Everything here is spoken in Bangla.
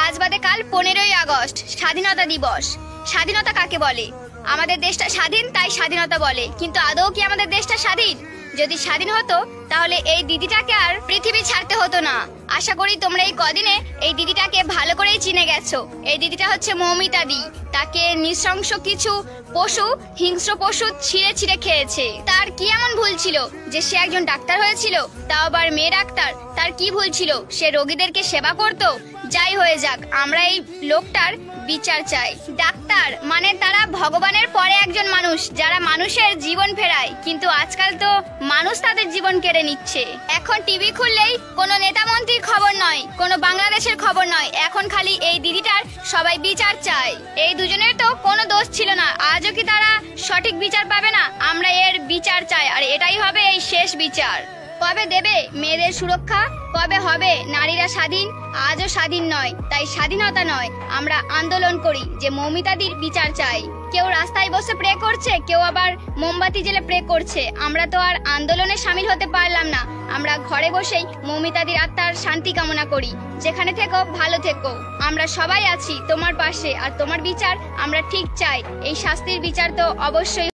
আজ বাদে কাল 15ই আগস্ট স্বাধীনতা দিবস। স্বাধীনতা কাকে বলে? আমাদের দেশটা স্বাধীন তাই স্বাধীনতা বলে, কিন্তু আদৌ কি আমাদের দেশটা স্বাধীন? যদি স্বাধীন হতো তাহলে এই দিদিটাকে আর পৃথিবী ছাড়তে হতো না। আশা করি তোমরা এই কদিনে এই দিদিটাকে ভালো করেই চিনে গেছো। এই দিদিটা হচ্ছে মৌমিতা দি। তাকে নৃশংস কিছু পশু, হিংস্র পশু ছিঁড়ে ছিঁড়ে খেয়েছে। তার কি এমন ভুল ছিল যে সে একজন ডাক্তার হয়েছিল, তাও আবার মেয়ে ডাক্তার? তার কি ভুল ছিল? সে রোগীদেরকে সেবা করত। যাই হয়ে যাক, আমরা এই লোকটার বিচার চাই। ডাক্তার মানে তারা ভগবানের পরে একজন মানুষ, যারা মানুষের জীবন ফেরায়, কিন্তু আজকাল তো মানুষ তাদের জীবন কেড়ে নিচ্ছে। এখন টিভি খুললেই কোনো নেতা মন্ত্রীর খবর নয়, কোনো বাংলাদেশের খবর নয়, এখন খালি এই দিদিটার সবাই বিচার চায়। এই দুজনের তো কোনো দোষ ছিল না, আজও কি তারা সঠিক বিচার পাবে না? আমরা এর বিচার চাই, আর এটাই হবে এই শেষ বিচার। কবে দেবে মেয়েদের সুরক্ষা? কবে হবে নারীরা স্বাধীন? আজও স্বাধীন নয়, তাই স্বাধীনতা নয়, আমরা আন্দোলন করি যে মৌমিতাদির বিচার চাই। কেউ রাস্তায় বসে প্রে করছে, কেউ আবার মোমবাতি জেলে প্রে করছে। আমরা তো আর আন্দোলনে সামিল হতে পারলাম না, আমরা ঘরে বসেই মৌমিতাদির আত্মার শান্তি কামনা করি। যেখানে থেকো ভালো থেকো, আমরা সবাই আছি তোমার পাশে, আর তোমার বিচার আমরা ঠিক চাই। এই শাস্তির বিচার তো অবশ্যই